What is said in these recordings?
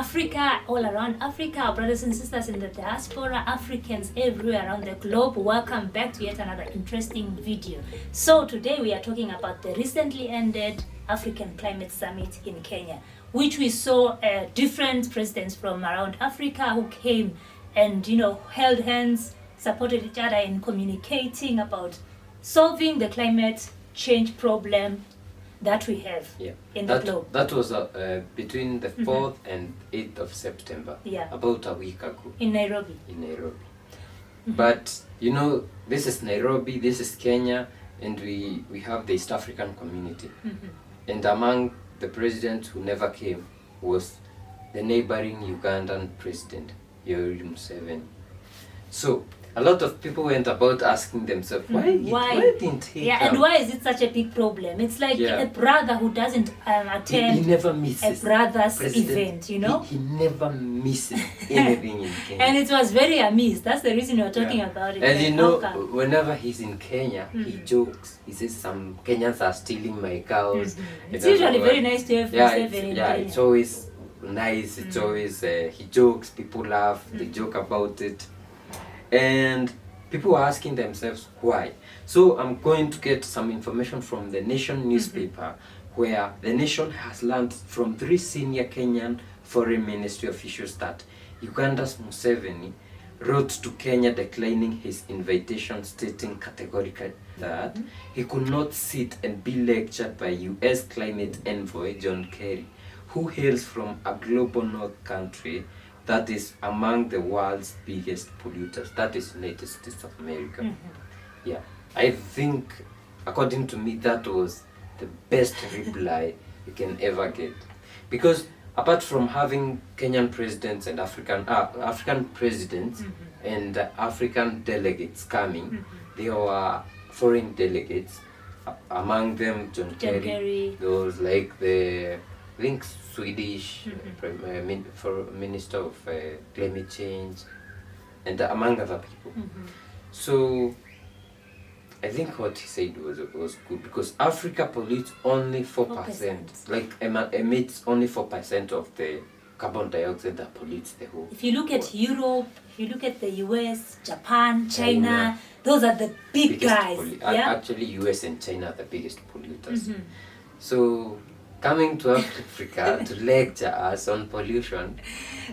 Africa, all around Africa, our brothers and sisters in the diaspora, Africans everywhere around the globe, welcome back to yet another interesting video. So today we are talking about the recently ended African Climate Summit in Kenya, which we saw different presidents from around Africa who came and, held hands, supported each other in communicating about solving the climate change problem that we have in the globe. That was between the 4th and 8th of September, about a week ago. In Nairobi. But, this is Nairobi, this is Kenya, and we have the East African community. And among the presidents who never came was the neighboring Ugandan president, Museveni. So, a lot of people went about asking themselves, why didn't he come? And why is it such a big problem? It's like a brother who doesn't attend he never misses a brother's event, He never misses anything in Kenya. And it was very amiss. That's the reason we're talking about it. And whenever he's in Kenya, he jokes. He says, some Kenyans are stealing my cows. It's usually very nice to have Museveni in Kenya. It's always nice. It's always, he jokes, people laugh, they joke about it. And people are asking themselves why. So I'm going to get some information from the Nation newspaper, where the Nation has learned from 3 senior Kenyan foreign ministry officials that Uganda's Museveni wrote to Kenya declining his invitation, stating categorically that he could not sit and be lectured by US climate envoy John Kerry, who hails from a global north country that is among the world's biggest polluters. That is United States of America. Yeah, I think, according to me, that was the best reply you can ever get. Because apart from having Kenyan presidents and African presidents and African delegates coming, there were foreign delegates, among them John Kerry. Those like the Swedish Minister of Climate Change, and among other people. So I think what he said was good, because Africa pollutes only 4%. Like emits only 4% of the carbon dioxide that pollutes the whole. If you look at Europe, if you look at the US, Japan, China, those are the big guys. Actually, US and China are the biggest polluters. So coming to Africa to lecture us on pollution,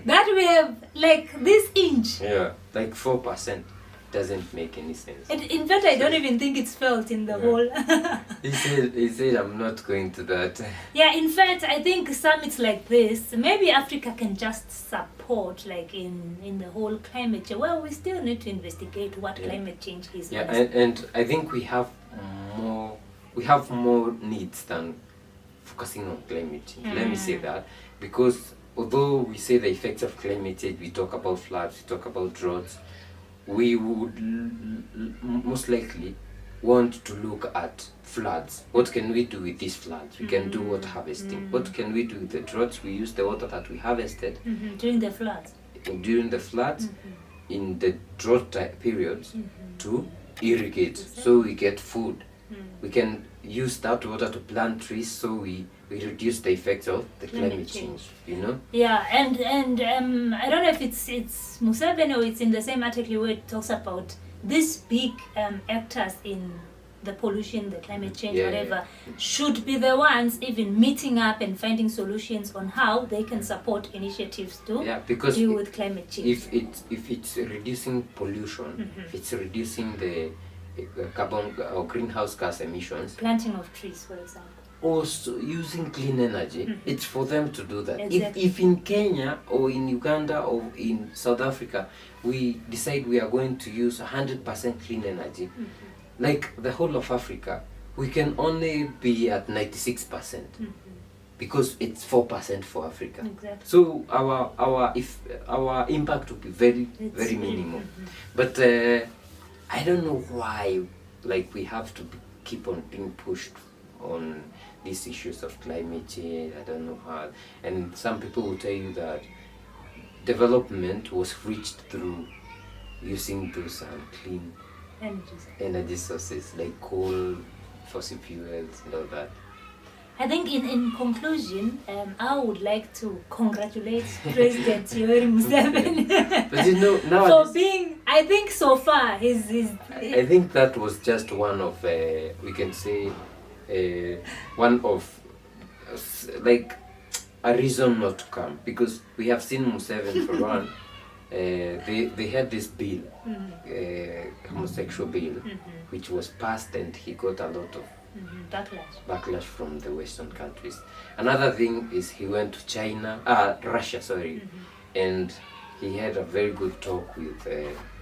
that we have like this inch. Yeah, like 4% doesn't make any sense. And in fact, I don't even think it's felt in the whole. He said, I'm not going to that. Yeah, in fact, I think summits like this, maybe Africa can just support, like in the whole climate change. Well, we still need to investigate what climate change is. Yeah, and I think we have more needs than focusing on climate change. Let me say that, because although we say the effects of climate change, we talk about floods, we talk about droughts, we would most likely want to look at floods. What can we do with these floods? We can do water harvesting. What can we do with the droughts? We use the water that we harvested during the floods. In the drought periods, to irrigate, so we get food. We can use that water to plant trees, so we reduce the effects of the climate change. Yeah, and I don't know if it's Museveni or it's in the same article where it talks about these big actors in the pollution, the climate change, whatever, should be the ones even meeting up and finding solutions on how they can support initiatives to deal with climate change. If it's reducing pollution, if it's reducing the carbon or greenhouse gas emissions, planting of trees, for example, also using clean energy, it's for them to do that. If in Kenya or in Uganda or in South Africa we decide we are going to use 100% clean energy, like the whole of Africa, we can only be at 96%, because it's 4% for Africa. So our impact will be very minimal. But I don't know why, like, we have to keep on being pushed on these issues of climate change. I don't know how. And some people will tell you that development was reached through using those clean energy sources like coal, fossil fuels, and all that. I think in conclusion, I would like to congratulate President Yoweri Museveni But you know, for nowadays, being, I think so far, I think that was just one of, we can say, one of, like, a reason not to come. Because we have seen Museveni for one. They had this bill, homosexual bill, which was passed, and he got a lot of backlash from the Western countries. Another thing is he went to Russia, and he had a very good talk with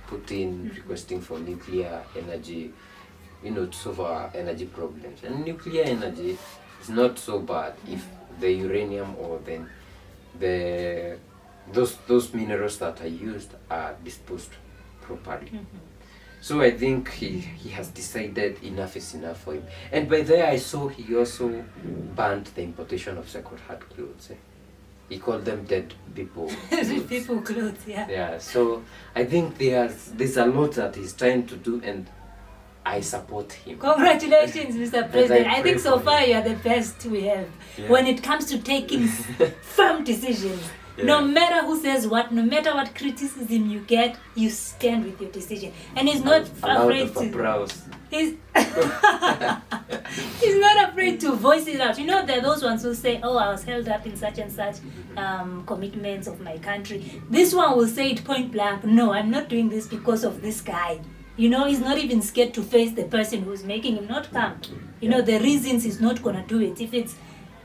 Putin, requesting for nuclear energy, to solve our energy problems. And nuclear energy is not so bad if the uranium or then those minerals that are used are disposed properly. So I think he has decided enough is enough for him. And by there I saw he also banned the importation of second-hand clothes. He called them dead people clothes. People clothes, yeah. Yeah, so I think there's a lot that he's trying to do, and I support him. Congratulations, Mr. President. I think so for far him. you are the best we have Yeah. when it comes to taking firm decisions. Yeah. No matter who says what, no matter what criticism you get, you stand with your decision. And he's not afraid to. He's he's not afraid to voice it out. You know, there are those ones who say, "Oh, I was held up in such and such commitments of my country." This one will say it point blank. No, I'm not doing this because of this guy. You know, he's not even scared to face the person who's making him not come. You know, the reasons he's not gonna do it. If it's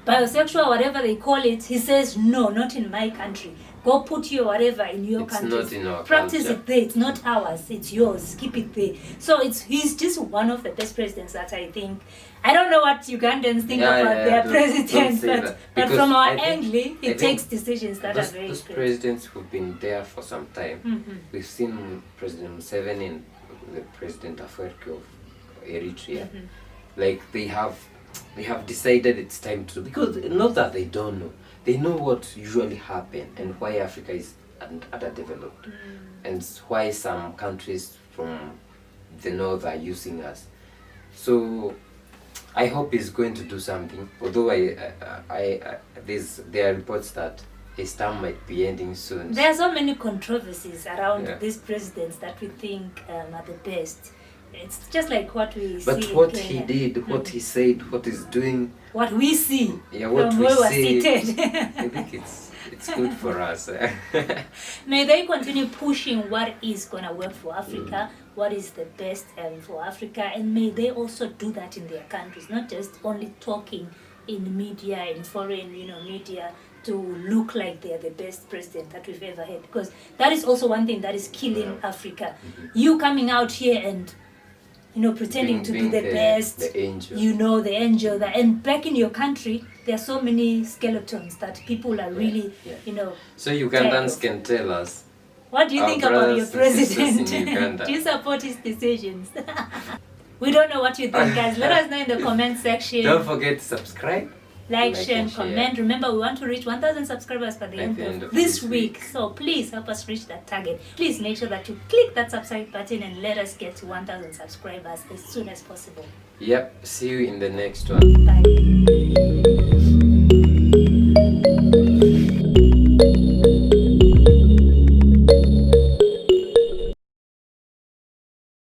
bisexual, whatever they call it, he says, no, not in my country. Go put your whatever in your country. It's not in our Practice culture. it there. It's not ours. It's yours. Keep it there. So he's just one of the best presidents that I think. I don't know what Ugandans think about their president, but from our angle, he takes decisions that are very those good. presidents who've been there for some time. We've seen President Museveni and the President Afwerki of Eritrea. Like they have decided it's time to, because not that they don't know, they know what usually happen and why Africa is underdeveloped, and why some countries from the north are using us. So I hope he's going to do something. Although there are reports that his term might be ending soon. There are so many controversies around Yeah. these presidents that we think are the best. It's just like what we see. But in what Kenya. he did, what he said, what he's doing, What we see. yeah, what from we where we're see, seated. I think it's good for us. May they continue pushing what is going to work for Africa, what is the best for Africa, and may they also do that in their countries, not just only talking in media, in foreign media, to look like they are the best president that we've ever had. Because that is also one thing that is killing Africa. You coming out here and pretending to be the best, the angel. the angel, and back in your country, there are so many skeletons that people are really, So Ugandans can tell us. What do you Our think about your brothers and sisters president? in Uganda. Do you support his decisions? We don't know what you think, guys. Let us know in the comment section. Don't forget to subscribe. Like, share, and share. comment. Remember, we want to reach 1,000 subscribers by the end of this week. So please help us reach that target. Please make sure that you click that subscribe button and let us get to 1,000 subscribers as soon as possible. Yep. See you in the next one. Bye.